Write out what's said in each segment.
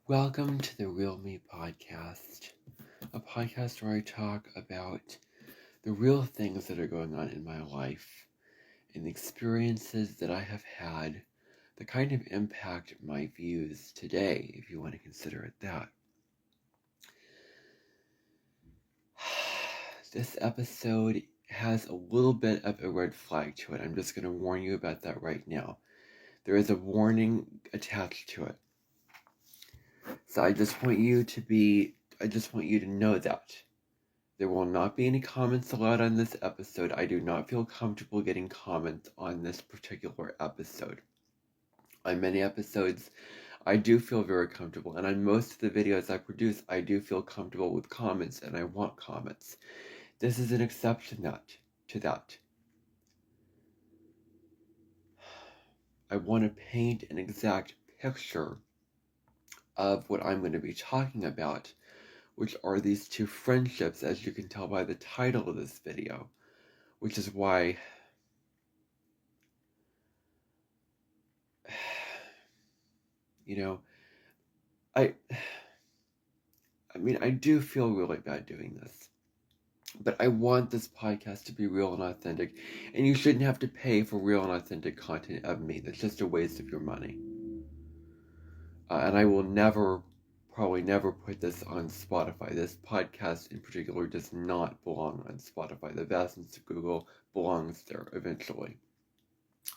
Welcome to the Real Me podcast, a podcast where I talk about the real things that are going on in my life and the experiences that I have had that kind of impact my views today, if you want to consider it that. This episode has a little bit of a red flag to it. I'm just going to warn you about that right now. There is a warning attached to it. So I just want you to know that. There will not be any comments allowed on this episode. I do not feel comfortable getting comments on this particular episode. On many episodes, I do feel very comfortable, and on most of the videos I produce, I do feel comfortable with comments, and I want comments. This is an exception to that. I want to paint an exact picture of what I'm going to be talking about, which are these two friendships, as you can tell by the title of this video, which is why I do feel really bad doing this, but I want this podcast to be real and authentic, and you shouldn't have to pay for real and authentic content of me. That's just a waste of your money. And I will probably never put this on Spotify. This podcast in particular does not belong on Spotify. The vastness of Google belongs there eventually.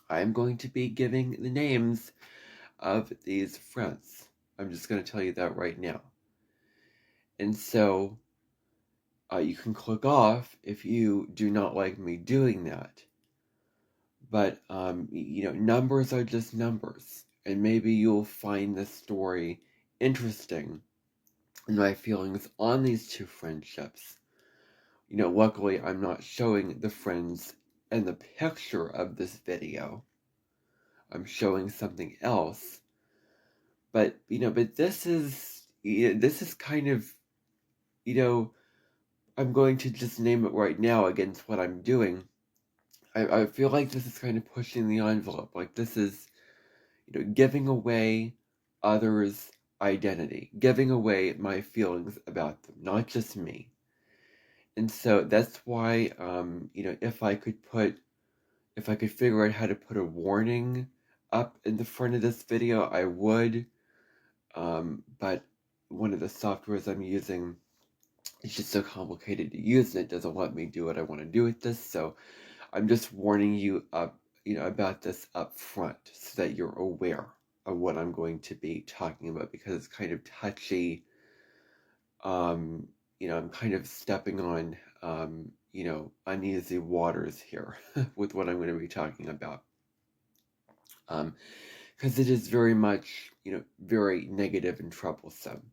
I am going to be giving the names of these friends. I'm just going to tell you that right now. And so you can click off if you do not like me doing that. But, numbers are just numbers. And maybe you'll find this story interesting and my feelings on these two friendships. Luckily I'm not showing the friends in the picture of this video. I'm showing something else. But this is kind of, I'm going to just name it right now against what I'm doing. I feel like this is kind of pushing the envelope. Like this is, giving away others' identity, giving away my feelings about them, not just me. And so that's why, if I could figure out how to put a warning up in the front of this video, I would. But one of the softwares I'm using, it's just so complicated to use, and it doesn't let me do what I want to do with this. So I'm just warning you about this up front so that you're aware of what I'm going to be talking about, because it's kind of touchy. I'm kind of stepping on, uneasy waters here with what I'm going to be talking about. Because it is very much, very negative and troublesome.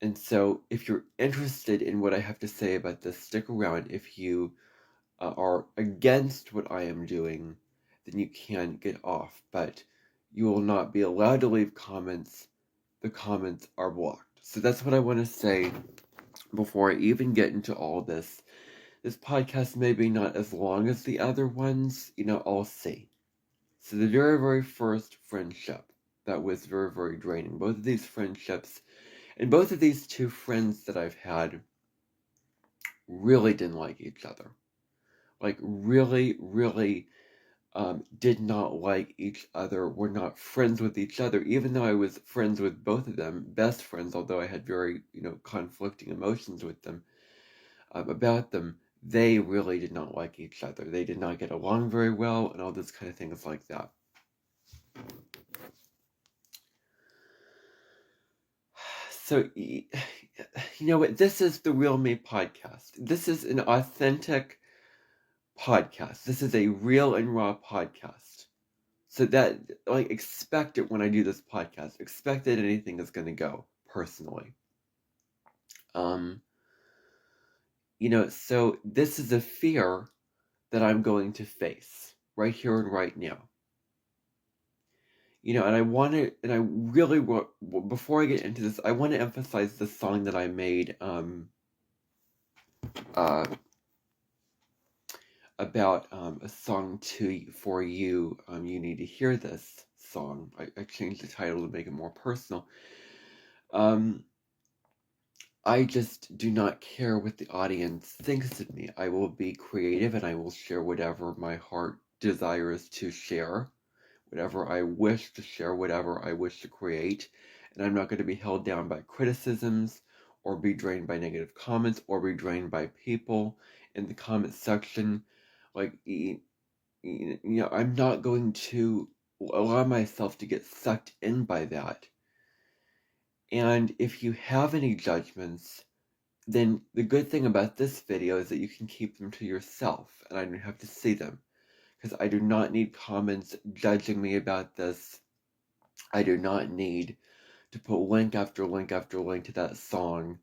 And so if you're interested in what I have to say about this, stick around. If you are against what I am doing, then you can get off, but you will not be allowed to leave comments. The comments are blocked. So that's what I want to say before I even get into all this. This podcast may be not as long as the other ones, I'll see. So the very, very first friendship, that was very, very draining. Both of these friendships, and both of these two friends that I've had really didn't like each other. Like, really, really did not like each other, were not friends with each other, even though I was friends with both of them, best friends, although I had very, conflicting emotions with them, about them. They really did not like each other. They did not get along very well, and all those kind of things like that. So, you know what? This is the Real Me podcast. This is an authentic podcast. This is a real and raw podcast. So that, expect it when I do this podcast. Expect that anything is going to go, personally. So this is a fear that I'm going to face right here and right now. And I really want, before I get into this, I want to emphasize the song that I made, about a song for you. You need to hear this song. I changed the title to make it more personal. I just do not care what the audience thinks of me. I will be creative and I will share whatever my heart desires to share, whatever I wish to share, whatever I wish to create. And I'm not going to be held down by criticisms or be drained by negative comments or be drained by people in the comment section. Like, I'm not going to allow myself to get sucked in by that. And if you have any judgments, then the good thing about this video is that you can keep them to yourself and I don't have to see them, because I do not need comments judging me about this. I do not need to put link after link after link to that song.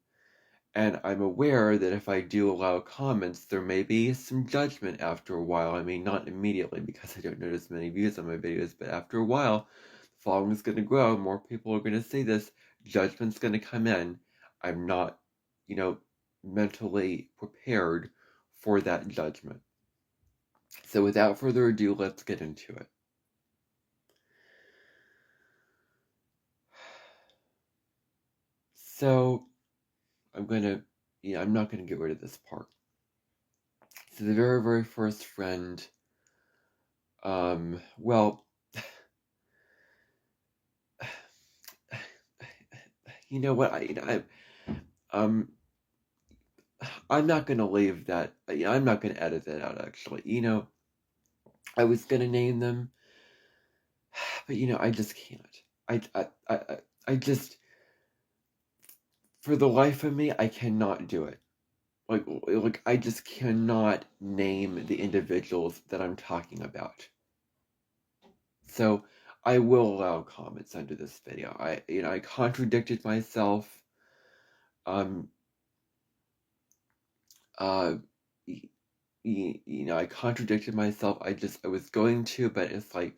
And I'm aware that if I do allow comments, there may be some judgment after a while. I mean, not immediately because I don't notice many views on my videos, but after a while, the following is going to grow, more people are going to see this, judgment's going to come in. I'm not, mentally prepared for that judgment. So without further ado, let's get into it. So I'm not going to get rid of this part. So the very, very first friend, well, you know what, I'm not going to leave that, I'm not going to edit that out, actually. I was going to name them, but, I just can't. I just, for the life of me, I cannot do it. Like I just cannot name the individuals that I'm talking about. So I will allow comments under this video. I contradicted myself. I contradicted myself. I was going to, but it's like,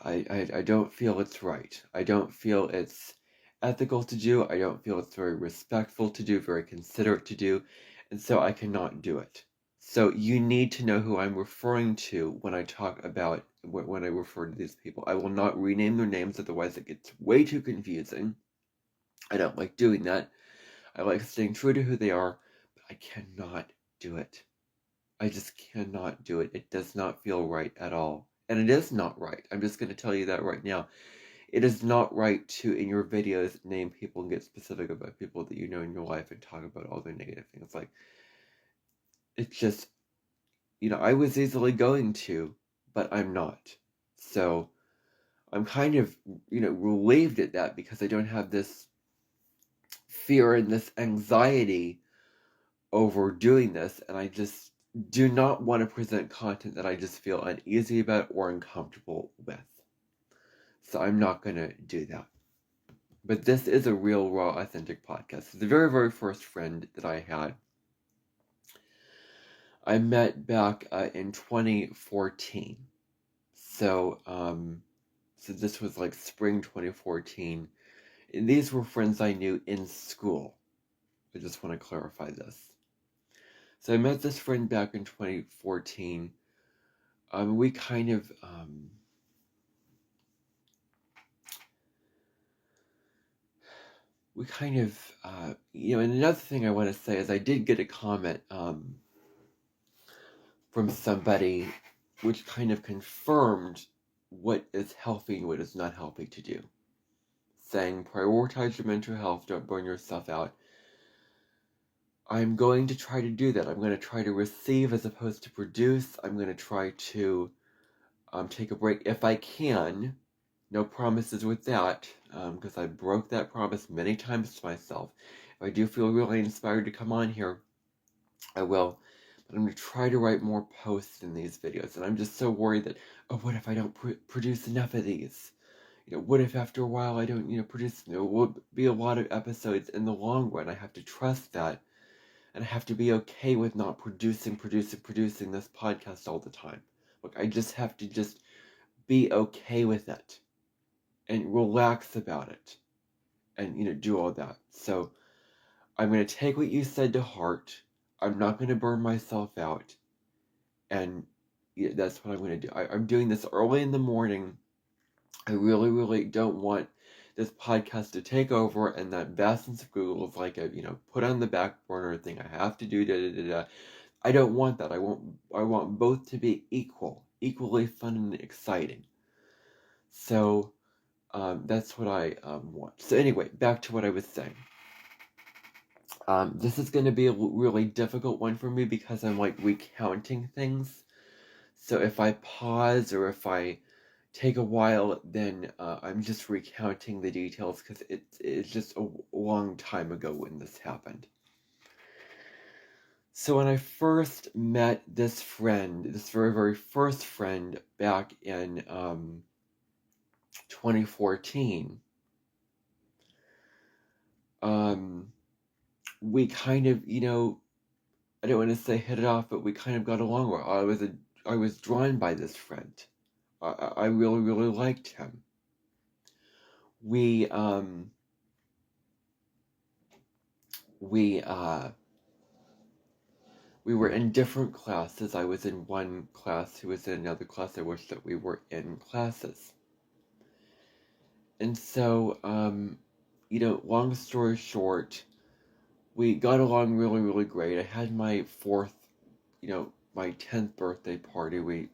I don't feel it's right. I don't feel it's ethical to do. I don't feel it's very respectful to do, very considerate to do, and so I cannot do it. So you need to know who I'm referring to when I talk about, when I refer to these people. I will not rename their names, otherwise it gets way too confusing. I don't like doing that. I like staying true to who they are, but I cannot do it. I just cannot do it. It does not feel right at all. And it is not right. I'm just going to tell you that right now. It is not right to, in your videos, name people and get specific about people that you know in your life and talk about all their negative things. Like, it's just, I was easily going to, but I'm not. So I'm kind of, relieved at that, because I don't have this fear and this anxiety over doing this, and I just do not want to present content that I just feel uneasy about or uncomfortable with. So I'm not going to do that. But this is a real, raw, authentic podcast. The very, very first friend that I had, I met back in 2014. So this was like spring 2014. And these were friends I knew in school. I just want to clarify this. So I met this friend back in 2014. We kind of, and another thing I want to say is I did get a comment from somebody which kind of confirmed what is healthy and what is not healthy to do. Saying, prioritize your mental health, don't burn yourself out. I'm going to try to do that. I'm going to try to receive as opposed to produce. I'm going to try to take a break if I can. No promises with that, because I broke that promise many times to myself. If I do feel really inspired to come on here, I will. But I'm going to try to write more posts in these videos. And I'm just so worried that, what if I don't produce enough of these? What if after a while I don't, produce? There will be a lot of episodes in the long run. I have to trust that. And I have to be okay with not producing this podcast all the time. Look, I just have to just be okay with it. And relax about it. And, do all that. So, I'm going to take what you said to heart. I'm not going to burn myself out. And that's what I'm going to do. I'm doing this early in the morning. I really, really don't want this podcast to take over, and that vastness of Google is like a, put on the back burner thing. I have to do da da da da. I don't want that. I want both to be equally fun and exciting. So that's what I want. So anyway, back to what I was saying. This is going to be a really difficult one for me because I'm like recounting things. So if I pause or if I take a while, then I'm just recounting the details because it's just a long time ago when this happened. So when I first met this friend, this very, very first friend back in 2014, we kind of, I don't want to say hit it off, but we kind of got along well. I was drawn by this friend. I really, really liked him. We were in different classes. I was in one class, he was in another class. I wish that we were in classes. And so, long story short, we got along really, really great. I had my my 10th birthday party. We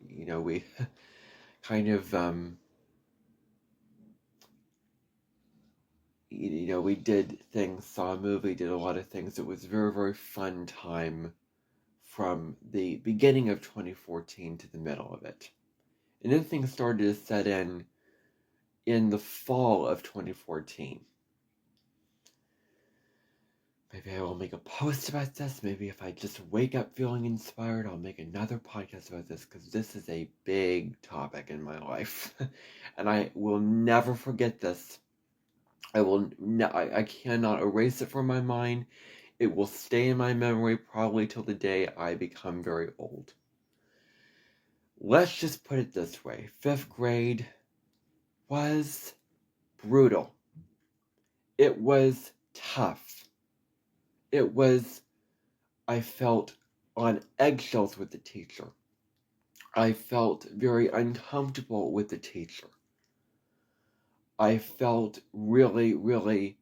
kind of, we did things, saw a movie, did a lot of things. It was a very, very fun time from the beginning of 2014 to the middle of it. And then things started to set in the fall of 2014. Maybe I will make a post about this. Maybe if I just wake up feeling inspired, I'll make another podcast about this because this is a big topic in my life. And I will never forget this. I cannot erase it from my mind. It will stay in my memory probably till the day I become very old. Let's just put it this way. 5th grade was brutal. It was tough. I felt on eggshells with the teacher. I felt very uncomfortable with the teacher. I felt really, really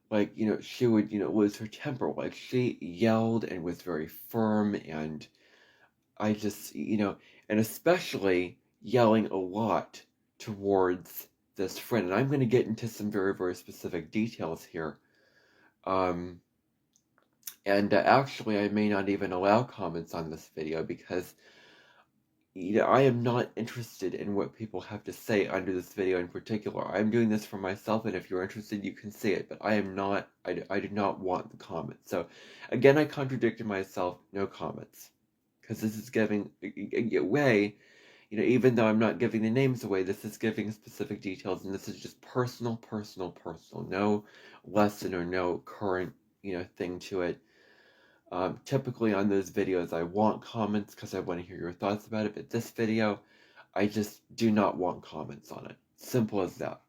like, she would, lose her temper. Like, she yelled and was very firm, and I just, and especially yelling a lot towards this friend. And I'm going to get into some very, very specific details here. And actually, I may not even allow comments on this video because, I am not interested in what people have to say under this video in particular. I'm doing this for myself, and if you're interested, you can see it. But I am not, I do not want the comments. So, again, I contradicted myself, no comments. Because this is giving away, even though I'm not giving the names away, this is giving specific details, and this is just personal. No lesson or no current, thing to it. Typically on those videos, I want comments because I want to hear your thoughts about it. But this video, I just do not want comments on it. Simple as that.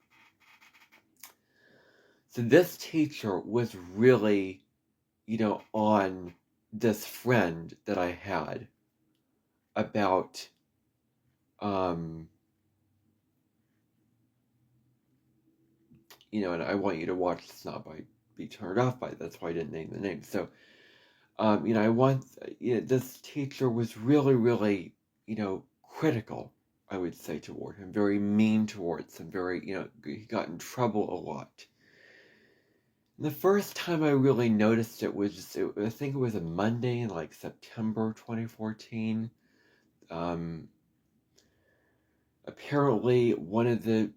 So this teacher was really, on this friend that I had about, and I want you to watch this, not be turned off by it. That's why I didn't name the name. So, I want, this teacher was really, really, critical, I would say, toward him, very mean towards him, very, he got in trouble a lot. And the first time I really noticed it was just, I think it was a Monday in like September 2014. Apparently one of the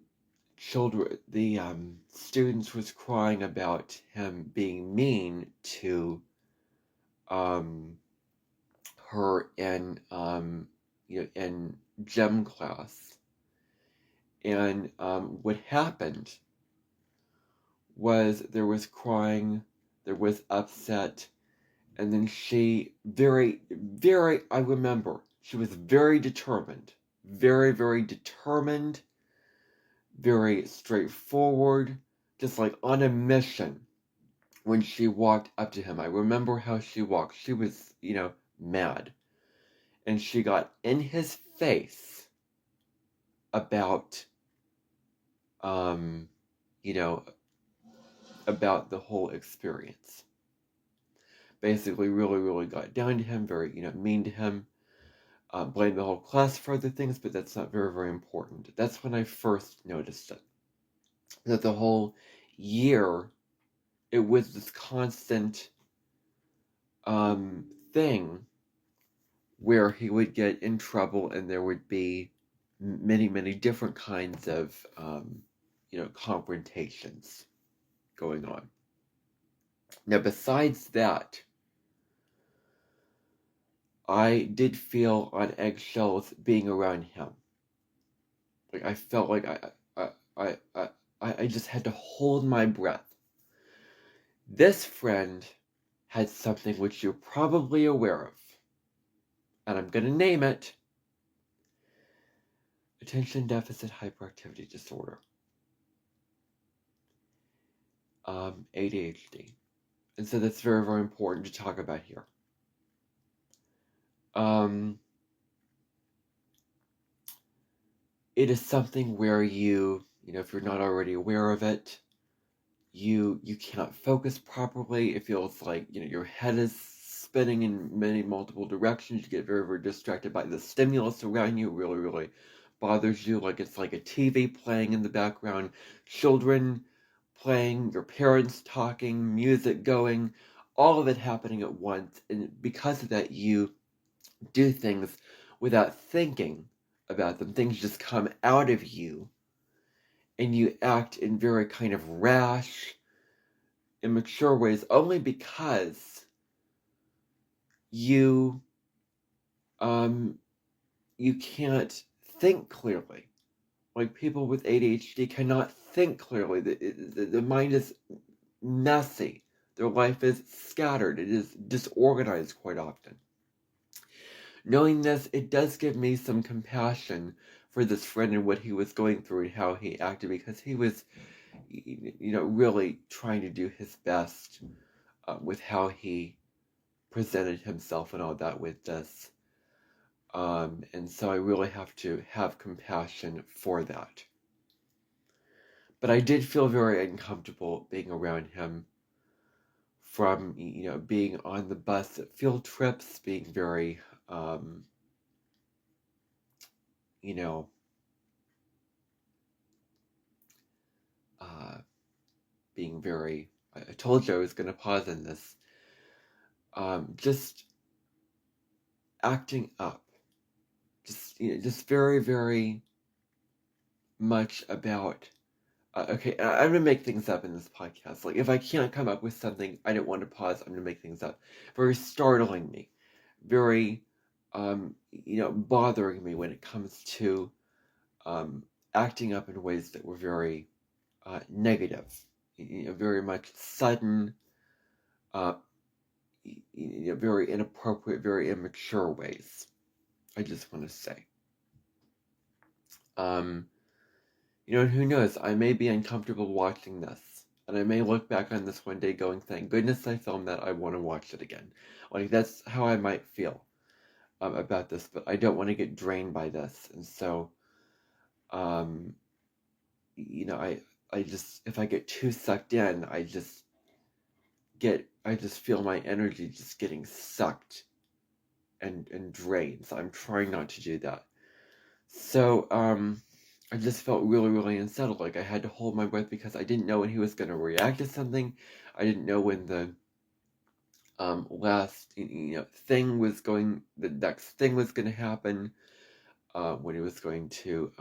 students was crying about him being mean to her in in gym class. And what happened was there was crying, there was upset, and then she I remember, she was very determined, very determined, very straightforward, just like on a mission. When she walked up to him, I remember how she walked. She was, mad. And she got in his face about, about the whole experience. Basically, really, really got down to him, very, mean to him. Blamed the whole class for other things, but that's not very, very important. That's when I first noticed it. That the whole year, it was this constant thing where he would get in trouble and there would be many, many different kinds of, confrontations going on. Now, besides that, I did feel on eggshells being around him. Like, I felt like I just had to hold my breath. This friend had something which you're probably aware of, and I'm going to name it attention deficit hyperactivity disorder, ADHD. And so that's very, very important to talk about here. It is something where if you're not already aware of it, you can't focus properly. It feels like, your head is spinning in many multiple directions. You get very, very distracted by the stimulus around you. It really, really bothers you. Like it's like a TV playing in the background, children playing, your parents talking, music going, all of it happening at once. And because of that, you do things without thinking about them. Things just come out of you, and you act in very kind of rash, immature ways, only because you can't think clearly. Like people with ADHD cannot think clearly. The mind is messy. Their life is scattered. It is disorganized quite often. Knowing this, it does give me some compassion for this friend and what he was going through and how he acted, because he was, really trying to do his best with how he presented himself and all that with this. And so I really have to have compassion for that. But I did feel very uncomfortable being around him, from, being on the bus at field trips, being very, being very, I told you I was going to pause in this, just acting up, just very, very much about, okay, I'm going to make things up in this podcast. Like, if I can't come up with something, I don't want to pause, I'm going to make things up. Very startling me, very, bothering me when it comes to acting up in ways that were very negative, very much sudden, very inappropriate, very immature ways. I just want to say. And who knows? I may be uncomfortable watching this, and I may look back on this one day going, thank goodness I filmed that, I want to watch it again. Like, that's how I might feel about this, but I don't want to get drained by this. And so, I just, if I get too sucked in, I just feel my energy just getting sucked and drained. So I'm trying not to do that. So, I just felt really, really unsettled. Like I had to hold my breath because I didn't know when he was going to react to something. I didn't know when the last, thing was going, the next thing was going to happen. When he was going to,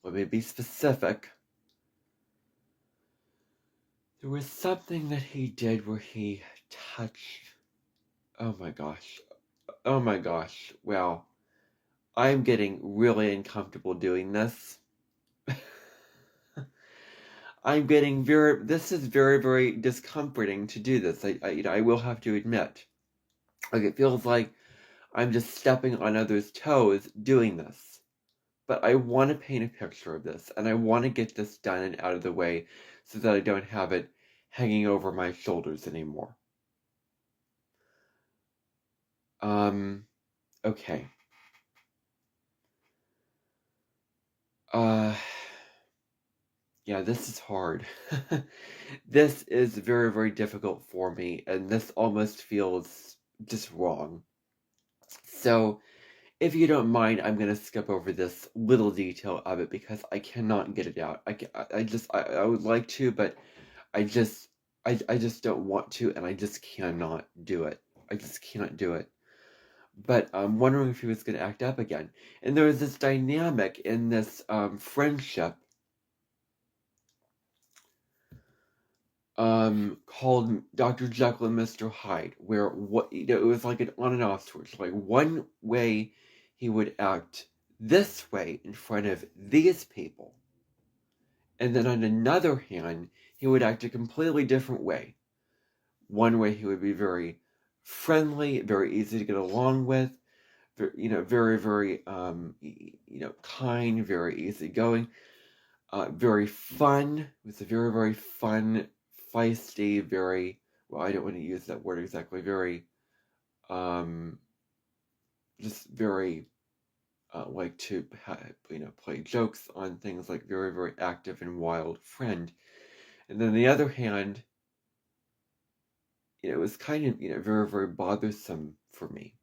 let me be specific. There was something that he did where he touched, oh my gosh. Wow. I'm getting really uncomfortable doing this. This is very, very discomforting to do this. I will have to admit. Like, it feels like I'm just stepping on others' toes doing this. But I want to paint a picture of this, and I want to get this done and out of the way so that I don't have it hanging over my shoulders anymore. Okay. Yeah, this is hard. This is very, very difficult for me, and this almost feels just wrong. So, if you don't mind, I'm gonna skip over this little detail of it because I cannot get it out. I would like to, but I just, I just don't want to, and I just cannot do it. I just can't do it. But I'm wondering if he was gonna act up again. And there was this dynamic in this friendship called Dr. Jekyll and Mr. Hyde, where it was like an on and off switch. Like one way he would act this way in front of these people, and then on another hand, he would act a completely different way. One way he would be very friendly, very easy to get along with, very, very, kind, very easygoing. Very fun. It was a very, very fun, feisty, very, well, I don't want to use that word exactly, very, um, just very, like to, play jokes on things, like very, very active and wild friend. And then on the other hand, it was kind of, very, very bothersome for me.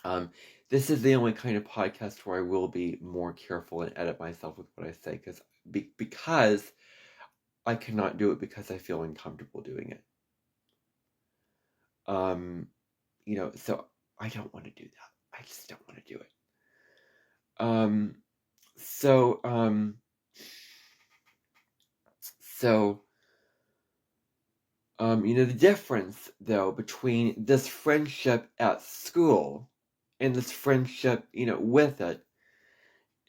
Um, this is the only kind of podcast where I will be more careful and edit myself with what I say, because I cannot do it because I feel uncomfortable doing it. So I don't want to do that. I just don't want to do it. Um, so, um, so, the difference though between this friendship at school and this friendship, with it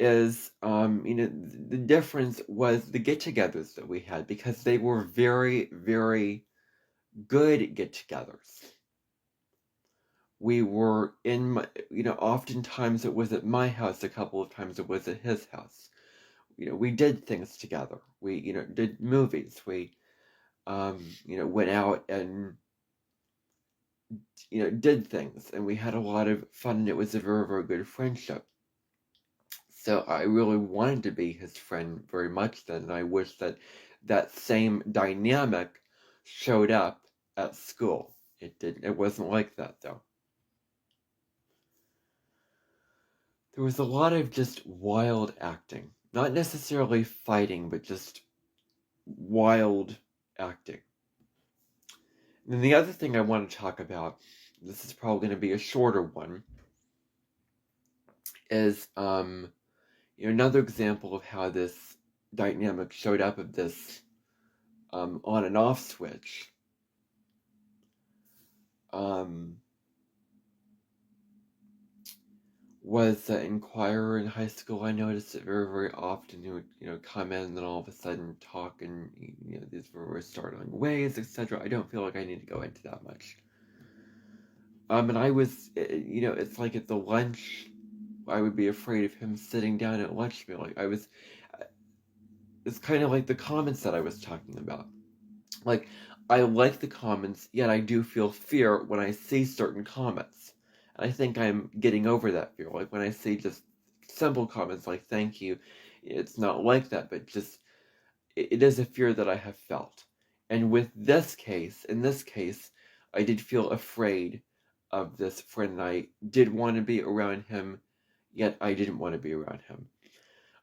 is, the difference was the get-togethers that we had because they were very, very good get-togethers. We were oftentimes it was at my house, a couple of times it was at his house. We did things together. We, did movies. We, went out and, did things. And we had a lot of fun, and it was a very, very good friendship. So I really wanted to be his friend very much then, and I wish that that same dynamic showed up at school. It wasn't like that, though. There was a lot of just wild acting. Not necessarily fighting, but just wild acting. And then the other thing I want to talk about, this is probably going to be a shorter one, is another example of how this dynamic showed up of this on and off switch. Was the Inquirer in high school. I noticed it very, very often. He would come in and then all of a sudden talk in, these very startling ways, etc. I don't feel like I need to go into that much. And I was, it's like at the lunch, I would be afraid of him sitting down at lunch meal. It's kind of like the comments that I was talking about. Like, I like the comments, yet I do feel fear when I see certain comments. And I think I'm getting over that fear. Like, when I see just simple comments like, thank you, it's not like that, but just, it is a fear that I have felt. And in this case, I did feel afraid of this friend, and I did want to be around him, yet I didn't want to be around him.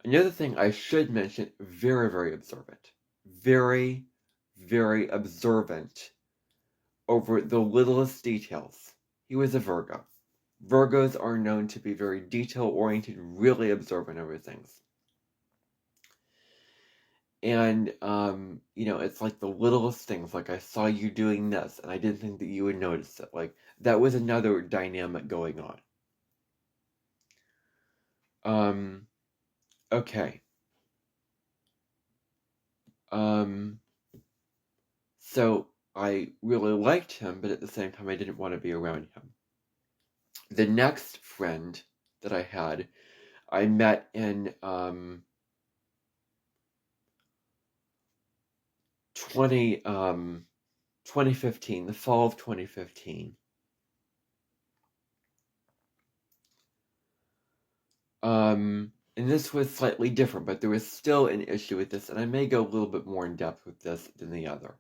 Another thing I should mention, very, very observant. Very, very observant over the littlest details. He was a Virgo. Virgos are known to be very detail-oriented, really observant over things. And, it's like the littlest things, like I saw you doing this, and I didn't think that you would notice it. Like, that was another dynamic going on. Okay. So I really liked him, but at the same time, I didn't want to be around him. The next friend that I had, I met in 2015, the fall of 2015. And this was slightly different, but there was still an issue with this, and I may go a little bit more in depth with this than the other.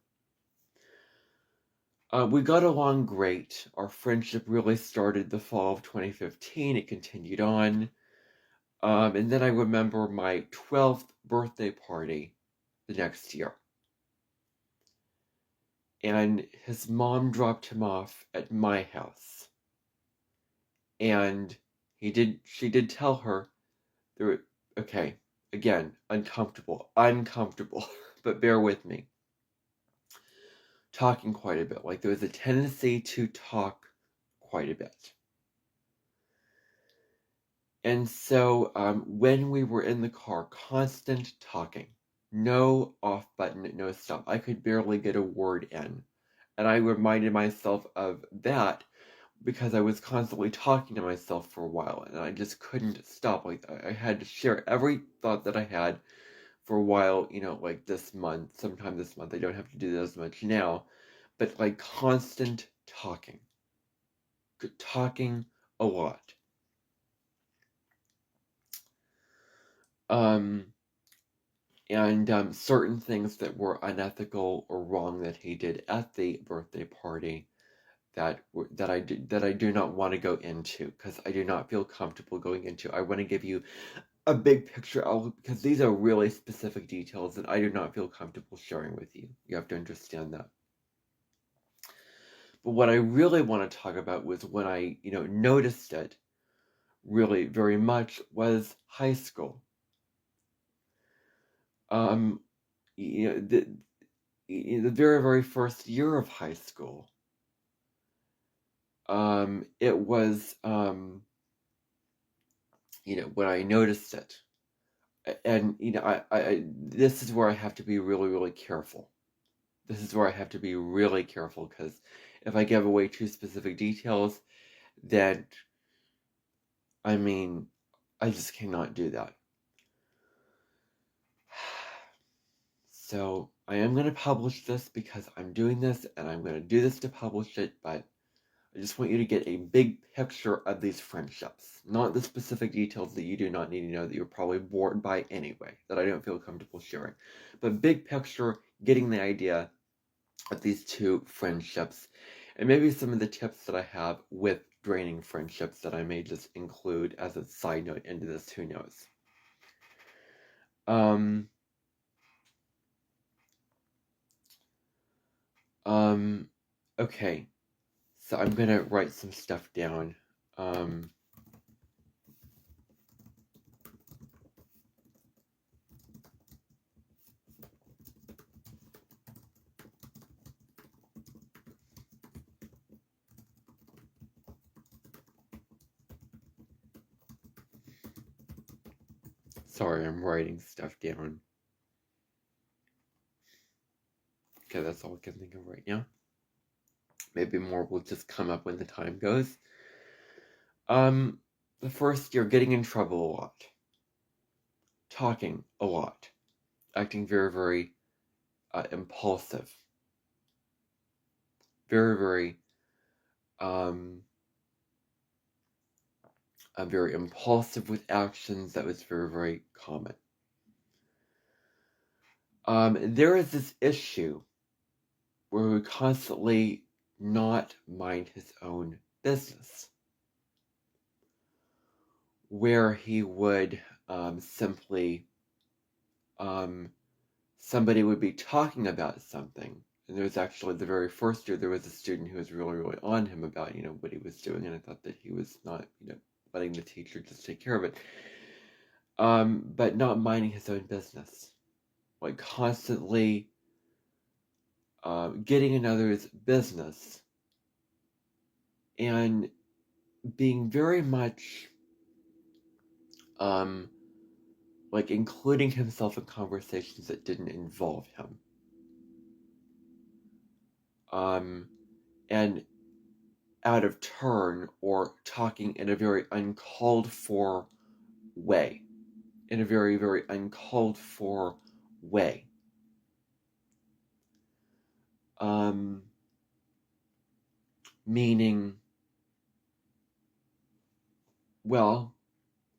We got along great. Our friendship really started the fall of 2015. It continued on. And then I remember my 12th birthday party the next year. And his mom dropped him off at my house. And she did tell her, okay, again, uncomfortable, but bear with me. Talking quite a bit. Like there was a tendency to talk quite a bit. And so when we were in the car, constant talking, no off button, no stop. I could barely get a word in. And I reminded myself of that because I was constantly talking to myself for a while and I just couldn't stop. Like I had to share every thought that I had for a while, like this month, sometime this month. I don't have to do that as much now, but like constant talking a lot. And certain things that were unethical or wrong that he did at the birthday party that I do not want to go into because I do not feel comfortable going into. I want to give you a big picture because these are really specific details that I do not feel comfortable sharing with you. You have to understand that. But what I really want to talk about was when I, noticed it really very much was high school. The very, very first year of high school, it was, when I noticed it. And, this is where I have to be really, really careful. This is where I have to be really careful because if I give away too specific details, then, I just cannot do that. So I am going to publish this because I'm doing this and I'm going to do this to publish it, but I just want you to get a big picture of these friendships, not the specific details that you do not need to know that you're probably bored by anyway, that I don't feel comfortable sharing. But big picture, getting the idea of these two friendships, and maybe some of the tips that I have with draining friendships that I may just include as a side note into this, who knows. Okay. So I'm gonna write some stuff down. Sorry, I'm writing stuff down. Okay, that's all I can think of right now. Maybe more will just come up when the time goes. The first, you're getting in trouble a lot. Talking a lot. Acting very, very impulsive. Very, very, very impulsive with actions. That was very, very common. There is this issue where we constantly not mind his own business, where he would simply, somebody would be talking about something, and there was actually the very first year there was a student who was really, really on him about, what he was doing, and I thought that he was not, letting the teacher just take care of it, but not minding his own business, like constantly getting in others' business, and being very much like including himself in conversations that didn't involve him. And out of turn or talking in a very uncalled for way. In a very, very uncalled for way. Meaning, well,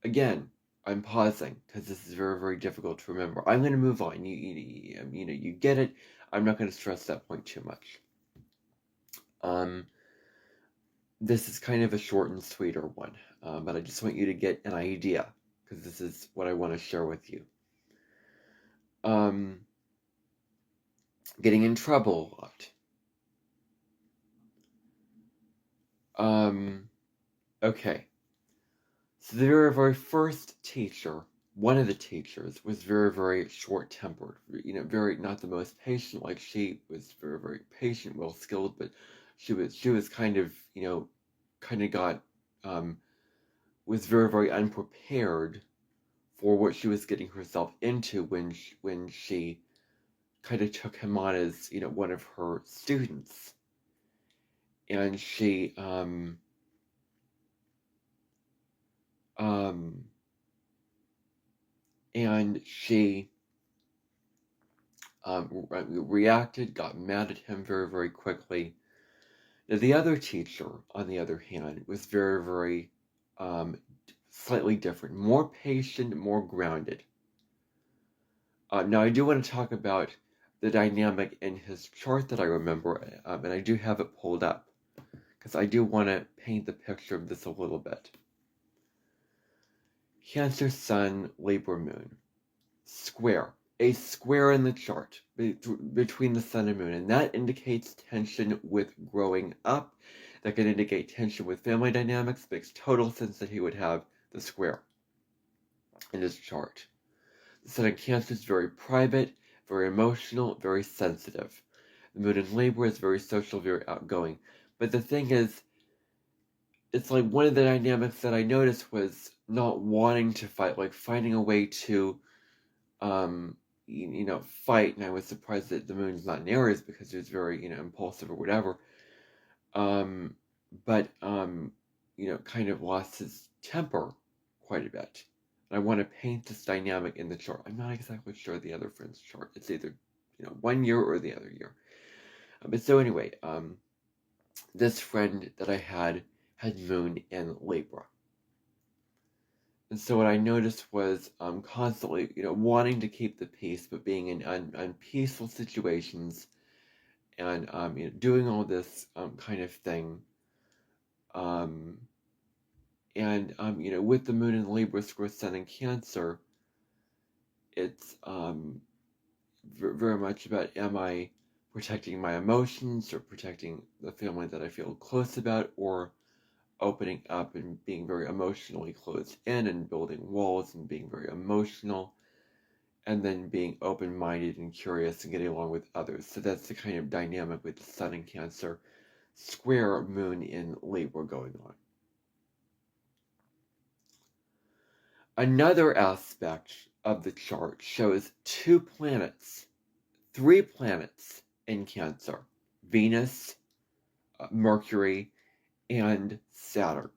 again, I'm pausing because this is very, very difficult to remember. I'm going to move on. You get it. I'm not going to stress that point too much. This is kind of a short and sweeter one, but I just want you to get an idea because this is what I want to share with you. Getting in trouble a lot. Okay. So the very, very first teacher, one of the teachers, was very, very short-tempered. Very not the most patient. Like she was very, very patient, well-skilled, but she was kind of, was very, very unprepared for what she was getting herself into when she kind of took him on as, one of her students. And she, and she reacted, got mad at him very, very quickly. Now, the other teacher, on the other hand, was very, very slightly different, more patient, more grounded. Now, I do want to talk about the dynamic in his chart that I remember, and I do have it pulled up, because I do want to paint the picture of this a little bit. Cancer, Sun, Libra, Moon. Square. A square in the chart between the Sun and Moon, and that indicates tension with growing up. That can indicate tension with family dynamics. Makes total sense that he would have the square in his chart. The Sun in Cancer is very private, very emotional, very sensitive. The Moon in Libra is very social, very outgoing. But the thing is, it's like one of the dynamics that I noticed was not wanting to fight, like finding a way to fight, and I was surprised that the Moon's not in Aries because it was very, impulsive or whatever. But kind of lost his temper quite a bit. And I want to paint this dynamic in the chart. I'm not exactly sure the other friend's chart. It's either, 1 year or the other year. But so anyway, this friend that I had Moon in Libra. And so what I noticed was constantly, wanting to keep the peace, but being in unpeaceful situations, and doing all this kind of thing. And with the Moon in Libra, square Sun in Cancer, it's very much about, am I protecting my emotions or protecting the family that I feel close about, or opening up and being very emotionally closed in and building walls and being very emotional, and then being open-minded and curious and getting along with others. So that's the kind of dynamic with the Sun in Cancer, square Moon in Libra going on. Another aspect of the chart shows 2 planets, 3 planets in Cancer: Venus, Mercury, and Saturn,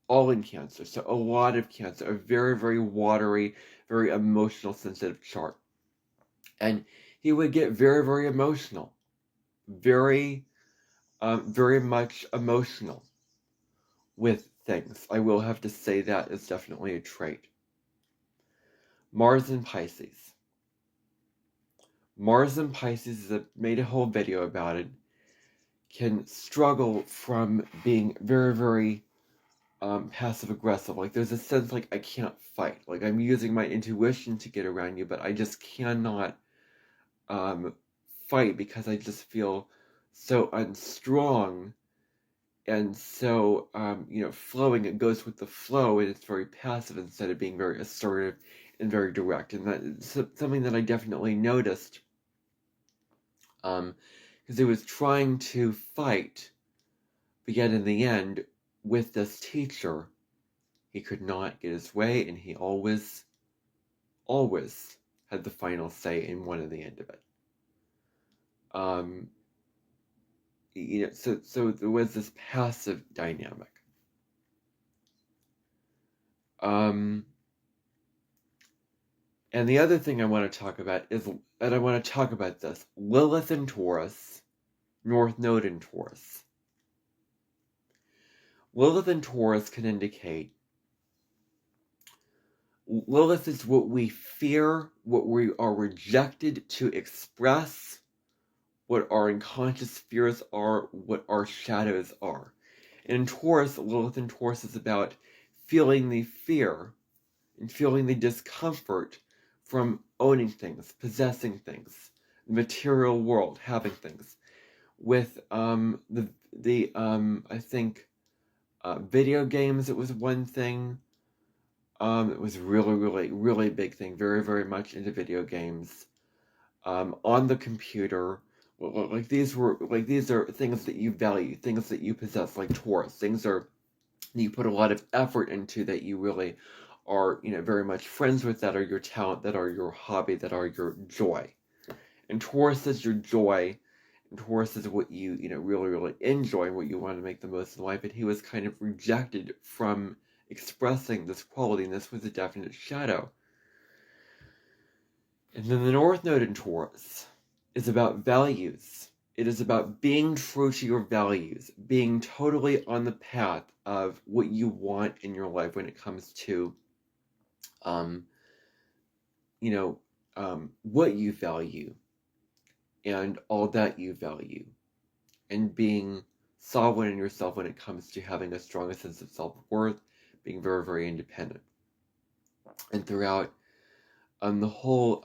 all in Cancer. So a lot of Cancer, a very, very watery, very emotional, sensitive chart. And he would get very, very emotional, very, very much emotional with things. I will have to say that is definitely a trait. Mars in Pisces. Mars in Pisces, I made a whole video about it, can struggle from being very, very passive aggressive. Like there's a sense like I can't fight. Like I'm using my intuition to get around you, but I just cannot fight because I just feel so unstrong and so flowing. It goes with the flow, and it's very passive instead of being very assertive and very direct. And that's something that I definitely noticed, because he was trying to fight, but yet in the end, with this teacher, he could not get his way, and he always had the final say and wanted the end of it. So there was this passive dynamic. And the other thing I want to talk about is, and I want to talk about this, Lilith in Taurus, North Node in Taurus. Lilith in Taurus can indicate Lilith is what we fear, what we are rejected to express, what our unconscious fears are, what our shadows are. And in Taurus, Lilith in Taurus is about feeling the fear and feeling the discomfort from owning things, possessing things, the material world, having things. With I think video games, it was one thing. It was really big thing. Very much into video games. On the computer, these are things that you value, things that you possess, like Taurus. Things are that you put a lot of effort into, that you really are, very much friends with, that are your talent, that are your hobby, that are your joy. And Taurus is your joy. And Taurus is what you, really enjoy, what you want to make the most in life. And he was kind of rejected from expressing this quality, and this was a definite shadow. And then the North Node in Taurus is about values. It is about being true to your values, being totally on the path of what you want in your life when it comes to, what you value and all that you value, and being solid in yourself when it comes to having a strong sense of self-worth, being very independent. And throughout the whole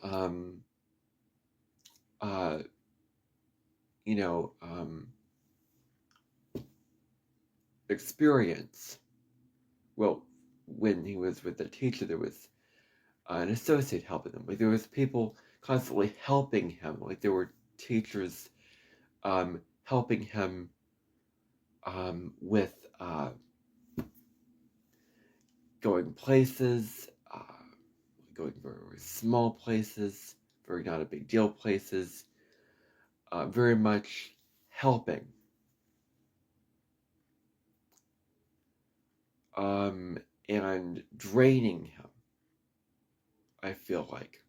experience, well, when he was with the teacher, there was an associate helping him. Like, there was people constantly helping him. Like, there were teachers helping him with going places, going very small places, very not a big deal places, very much helping. And draining him, I feel like.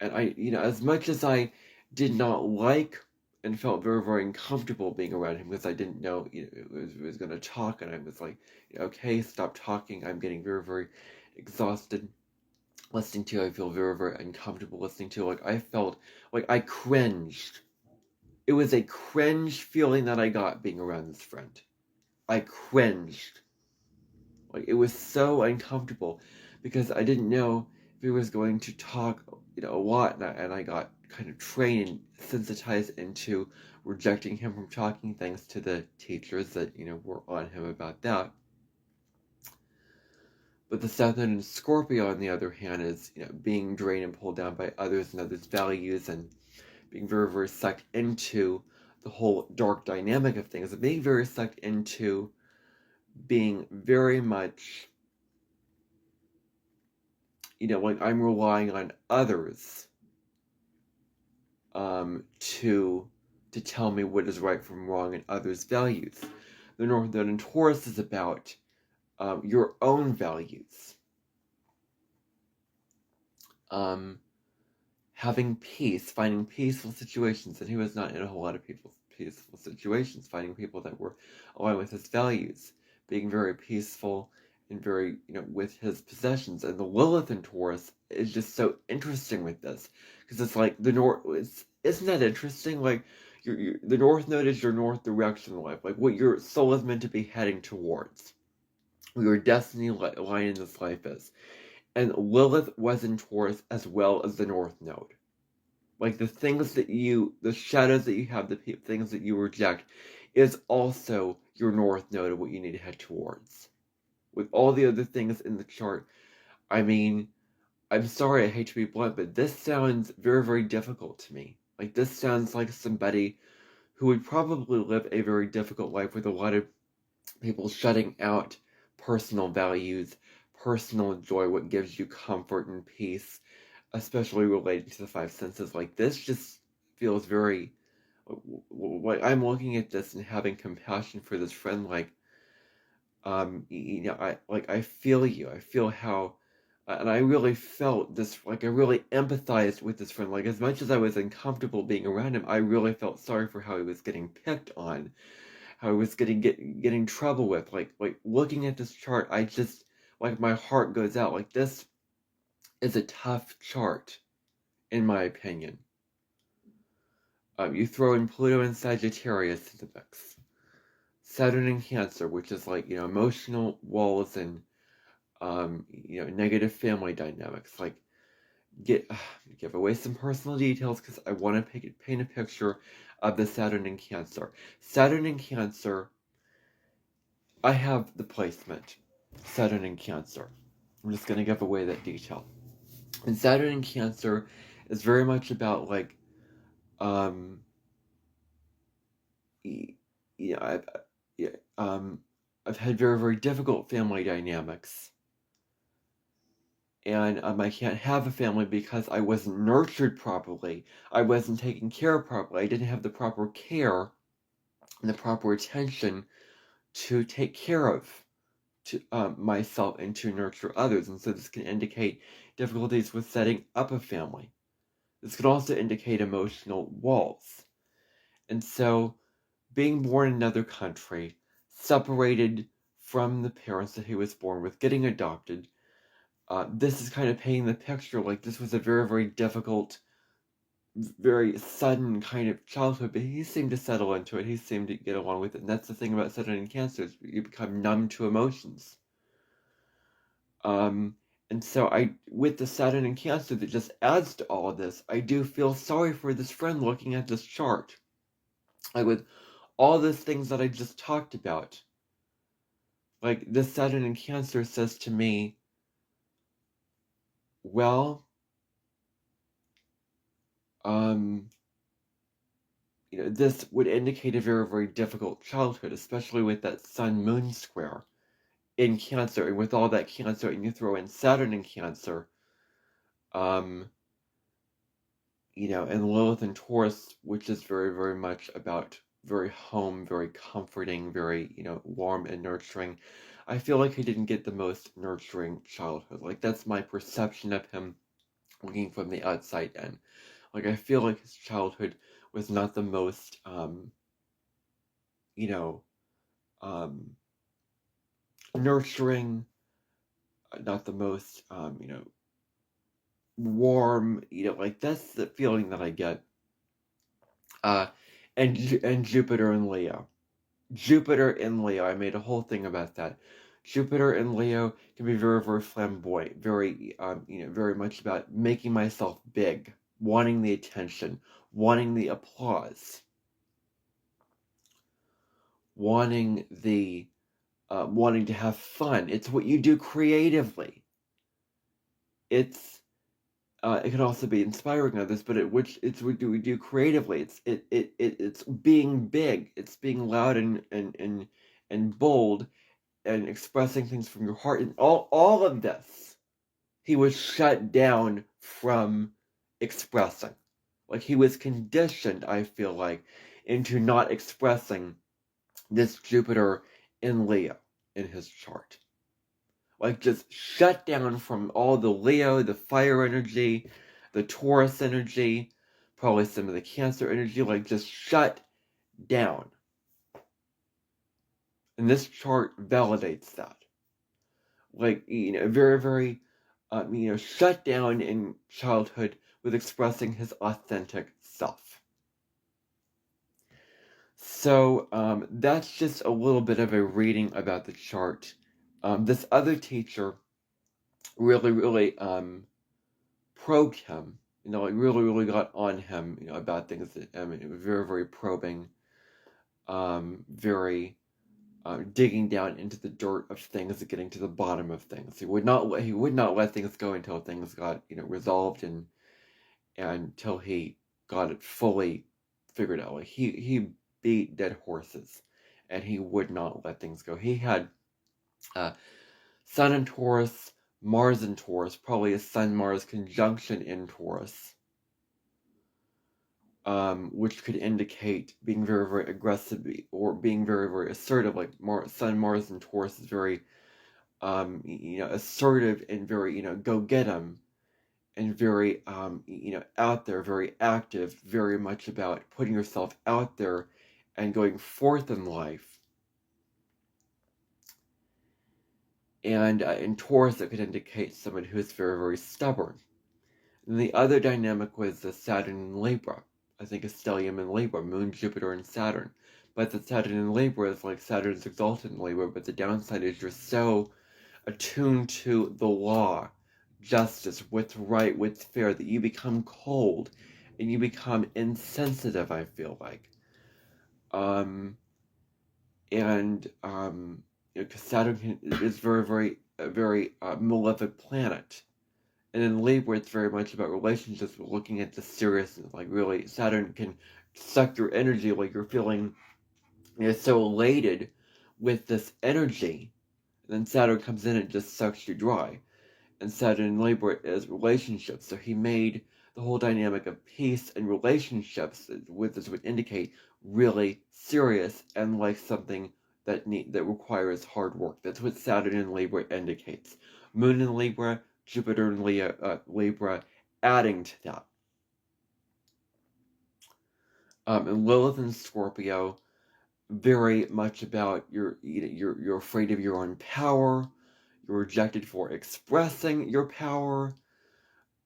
And I, as much as I did not like and felt very uncomfortable being around him, because I didn't know, it was going to talk, and I was like, okay, stop talking. I'm getting very exhausted listening to. I feel very uncomfortable listening to. Like, I felt like I cringed. It was a cringe feeling that I got being around this friend. I cringed. Like, it was so uncomfortable because I didn't know if he was going to talk, a lot, and I got kind of trained and sensitized into rejecting him from talking, thanks to the teachers that, were on him about that. But the South Node in Scorpio, on the other hand, is, being drained and pulled down by others and others' values, and being very sucked into the whole dark dynamic of things, and being very sucked into being very much, like, I'm relying on others to tell me what is right from wrong and others' values. The North Node in Taurus is about your own values. Having peace, finding peaceful situations, and he was not in a whole lot of peaceful situations, finding people that were aligned with his values, being very peaceful and very, with his possessions. And the Lilith in Taurus is just so interesting with this, because it's like the North. Isn't that interesting? Like, the North Node is your north direction in life, like what your soul is meant to be heading towards, what your destiny line in this life is. And Lilith was in Taurus as well as the North Node. Like, the shadows that you have, the things that you reject, is also your North Node of what you need to head towards. With all the other things in the chart, I mean, I'm sorry, I hate to be blunt, but this sounds very difficult to me. Like, this sounds like somebody who would probably live a very difficult life, with a lot of people shutting out personal values, personal joy, what gives you comfort and peace, especially related to the five senses. Like, this just feels very, like, I'm looking at this and having compassion for this friend. Like, I feel you. I feel how, and I really felt this. Like, I really empathized with this friend. Like, as much as I was uncomfortable being around him, I really felt sorry for how he was getting picked on, how he was getting trouble with. Like, looking at this chart, I just, like, my heart goes out. Like, this is a tough chart, in my opinion. You throw in Pluto and Sagittarius in the mix. Saturn and Cancer, which is like, emotional walls and, negative family dynamics. Like, give away some personal details because I want to paint a picture of the Saturn and Cancer. Saturn and Cancer, I have the placement. Saturn and Cancer. I'm just going to give away that detail. And Saturn and Cancer is very much about like, I've, yeah, I've had very, very difficult family dynamics. And I can't have a family because I wasn't nurtured properly. I wasn't taken care of properly. I didn't have the proper care and the proper attention to take care of myself and to nurture others. And so this can indicate difficulties with setting up a family. This could also indicate emotional walls. And so being born in another country, separated from the parents that he was born with, getting adopted, this is kind of painting the picture like this was a very, very difficult, very sudden kind of childhood, but he seemed to settle into it. He seemed to get along with it. And that's the thing about Saturn and Cancer, is you become numb to emotions. And so with the Saturn and Cancer that just adds to all of this, I do feel sorry for this friend looking at this chart. Like with all those things that I just talked about, like this Saturn and Cancer says to me, well, this would indicate a very, very difficult childhood, especially with that Sun-Moon square in Cancer, and with all that Cancer, and you throw in Saturn in Cancer, and Lilith in Taurus, which is very, very much about very home, very comforting, very, warm and nurturing. I feel like he didn't get the most nurturing childhood. Like, that's my perception of him looking from the outside in. Like, I feel like his childhood was not the most, nurturing, not the most, warm, like that's the feeling that I get. And Jupiter and Leo. Jupiter in Leo, I made a whole thing about that. Jupiter in Leo can be very, very flamboyant, very, very much about making myself big, wanting the attention, wanting the applause, wanting to have fun. It's what you do creatively. It can also be inspiring others, but it's what we do creatively. It's being big. It's being loud and bold, and expressing things from your heart. And all of this, he was shut down from expressing. Like, he was conditioned, I feel like, into not expressing this Jupiter in Leo in his chart. Like, just shut down from all the Leo, the fire energy, the Taurus energy, probably some of the Cancer energy, like, just shut down. And this chart validates that. Like, very, very, shut down in childhood with expressing his authentic self. So, that's just a little bit of a reading about the chart. This other teacher really, really, probed him, like really, really got on him, about things that, it was very, very probing, very, digging down into the dirt of things and getting to the bottom of things. He would not let things go until things got, resolved and until he got it fully figured out. Like, he beat dead horses, and he would not let things go. He had, Sun in Taurus, Mars in Taurus, probably a Sun-Mars conjunction in Taurus, which could indicate being very, very aggressive or being very, very assertive. Like, Sun, Mars, and Taurus is very, assertive and very, go get 'em, and very, out there, very active, very much about putting yourself out there and going forth in life. And in Taurus, it could indicate someone who is very, very stubborn. And the other dynamic was the Saturn in Libra. I think a stellium in Libra, Moon, Jupiter, and Saturn. But the Saturn in Libra is like Saturn's exalted in Libra, but the downside is you're so attuned to the law, justice, what's right, what's fair, that you become cold and you become insensitive, I feel like. Because Saturn is very malefic planet. And in Libra, it's very much about relationships, but looking at the seriousness. Like, really, Saturn can suck your energy, like you're feeling so elated with this energy. And then Saturn comes in and just sucks you dry. And Saturn in Libra is relationships. So he made the whole dynamic of peace and relationships, with this would indicate really serious and like something that requires hard work. That's what Saturn in Libra indicates. Moon in Libra, Jupiter in Libra, adding to that. And Lilith in Scorpio, very much about you're afraid of your own power. You're rejected for expressing your power.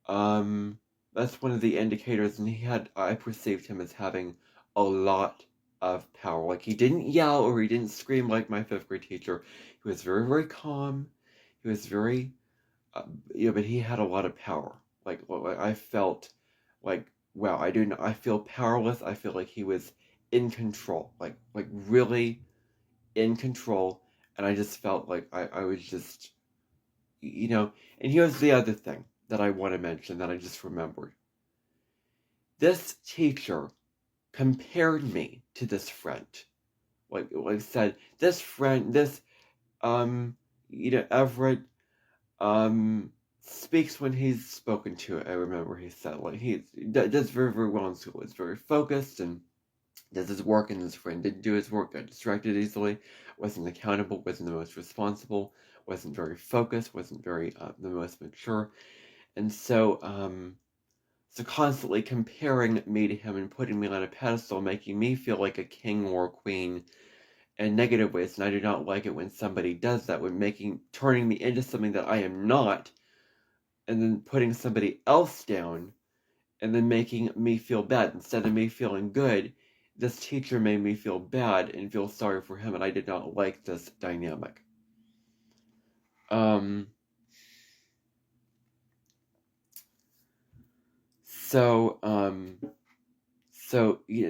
That's one of the indicators, and I perceived him as having a lot of power. Like, he didn't yell or he didn't scream like my 5th grade teacher. He was very, very calm. He was very, but he had a lot of power. Like I felt like, wow, I feel powerless. I feel like he was in control, like really in control. And I just felt like I was just, and here's the other thing that I want to mention that I just remembered. This teacher compared me to this friend. Like I said, this friend, Everett, speaks when he's spoken to. I remember he said, like, he does very, very well in school. He's very focused and does his work, and his friend didn't do his work, got distracted easily, wasn't accountable, wasn't the most responsible, wasn't very focused, wasn't very the most mature. And so constantly comparing me to him and putting me on a pedestal, making me feel like a king or a queen in negative ways. And I do not like it when somebody does that, when turning me into something that I am not, and then putting somebody else down, and then making me feel bad. Instead of me feeling good, this teacher made me feel bad and feel sorry for him, and I did not like this dynamic.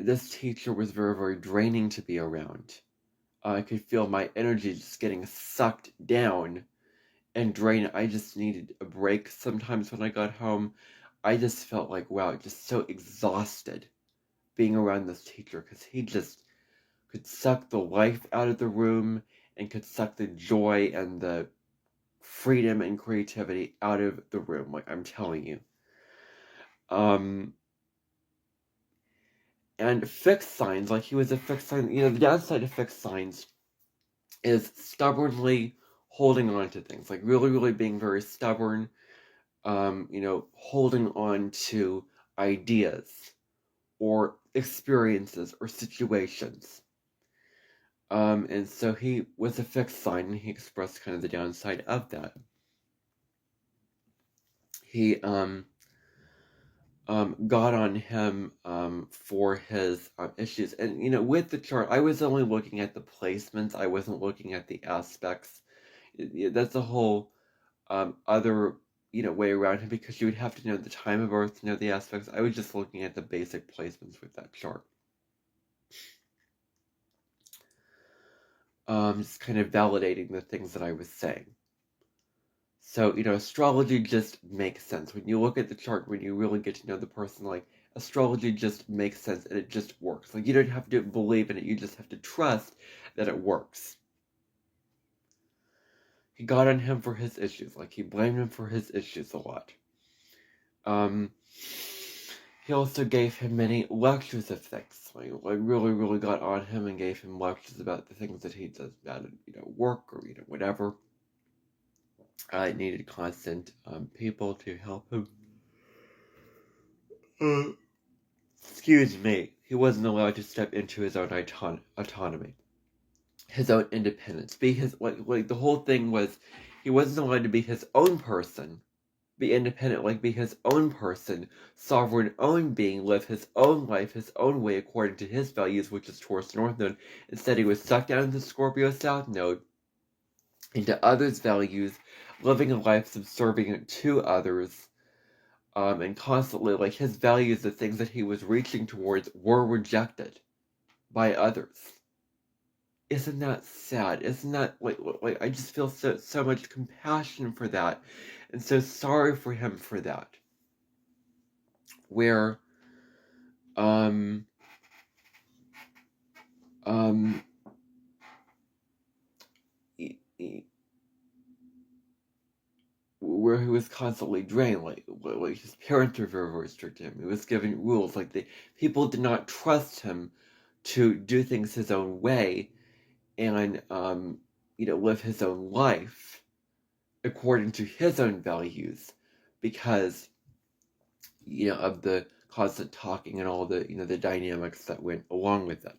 This teacher was very, very draining to be around. I could feel my energy just getting sucked down and drained. I just needed a break sometimes when I got home. I just felt like, wow, just so exhausted being around this teacher, because he just could suck the life out of the room and could suck the joy and the freedom and creativity out of the room, like I'm telling you. And fixed signs, like he was a fixed sign, the downside of fixed signs is stubbornly holding on to things, like really, really being very stubborn, holding on to ideas or experiences or situations. And so he was a fixed sign, and he expressed kind of the downside of that. He got on him for his issues. And, with the chart, I was only looking at the placements. I wasn't looking at the aspects. That's a whole other, way around him, because you would have to know the time of birth to know the aspects. I was just looking at the basic placements with that chart. Just kind of validating the things that I was saying. So, astrology just makes sense. When you look at the chart, when you really get to know the person, like, astrology just makes sense, and it just works. Like, you don't have to believe in it, you just have to trust that it works. He got on him for his issues. Like, he blamed him for his issues a lot. He also gave him many lectures of things. Like really, really got on him and gave him lectures about the things that he does bad at, work or, whatever. I needed constant people to help him. Excuse me. He wasn't allowed to step into his own autonomy, his own independence. Be his like the whole thing was, He wasn't allowed to be his own person, be independent, like be his own person, sovereign own being, live his own life, his own way according to his values, which is Taurus North Node. Instead, he was sucked down into Scorpio South Node, into others' values, living a life subservient to others, and constantly, like, his values, the things that he was reaching towards, were rejected by others. Isn't that sad? Isn't that, like I just feel so much compassion for that, and so sorry for him for that. Where, um, where he was constantly drained, like his parents were very, very strict to him. He was given rules, like people did not trust him to do things his own way, and live his own life according to his own values, because of the constant talking and all the the dynamics that went along with it.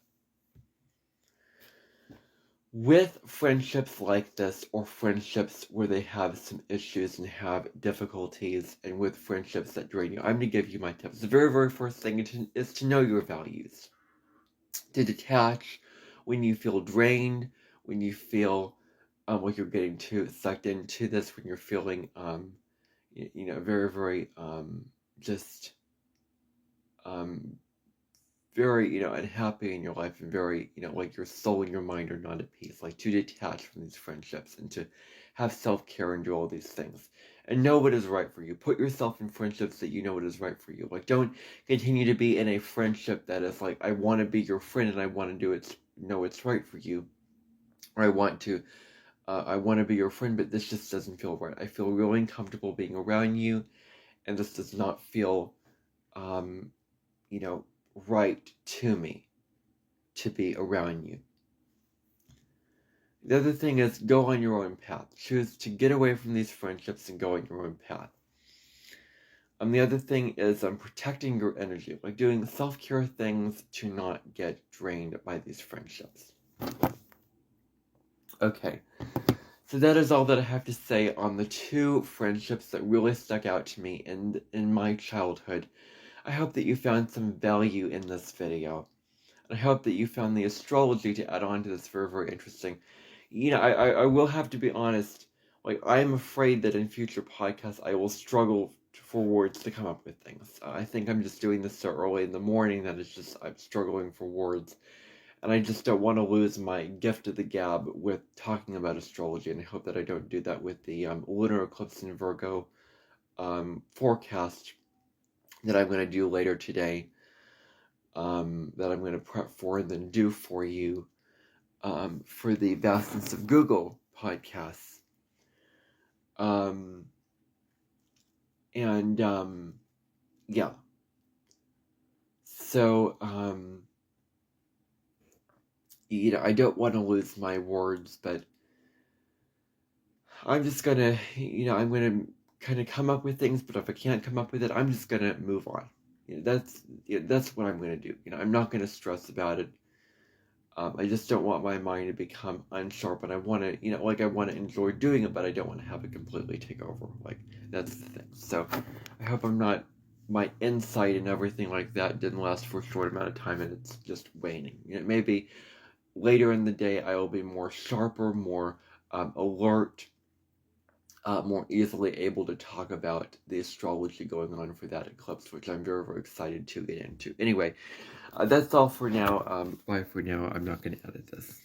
With friendships like this, or friendships where they have some issues and have difficulties, and with friendships that drain you, I'm going to give you my tips. The very, very first thing is to know your values. To detach when you feel drained, when you feel like you're getting too sucked into this, when you're feeling, very, very, just, very, unhappy in your life, and very, like your soul and your mind are not at peace. Like, to detach from these friendships and to have self-care and do all these things. And know what is right for you. Put yourself in friendships that you know what is right for you. Like, don't continue to be in a friendship that is like, I want to be your friend and I want to do it, know it's right for you. Or I want to be your friend, but this just doesn't feel right. I feel really uncomfortable being around you, and this does not feel, right to me to be around you. The other thing is, go on your own path. Choose to get away from these friendships and go on your own path. The other thing is protecting your energy, like doing self-care things to not get drained by these friendships. Okay, so that is all that I have to say on the two friendships that really stuck out to me in my childhood. I hope that you found some value in this video. I hope that you found the astrology to add on to this very, very interesting. I will have to be honest, like, I'm afraid that in future podcasts I will struggle for words to come up with things. I think I'm just doing this so early in the morning that it's just, I'm struggling for words. And I just don't want to lose my gift of the gab with talking about astrology, and I hope that I don't do that with the lunar eclipse in Virgo forecast that I'm going to do later today. That I'm going to prep for and then do for you for the Vastness of Google podcasts. Yeah. So, I don't want to lose my words, but I'm just gonna, I'm gonna kind of come up with things, but if I can't come up with it, I'm just gonna move on. That's what I'm gonna do. I'm not gonna stress about it. I just don't want my mind to become unsharp, and I want to, I want to enjoy doing it, but I don't want to have it completely take over. Like, that's the thing. So, I hope my insight and everything like that didn't last for a short amount of time, and it's just waning. Maybe later in the day I will be more sharper, more alert, more easily able to talk about the astrology going on for that eclipse, which I'm very, very excited to get into. Anyway, that's all for now. Bye for now. I'm not going to edit this.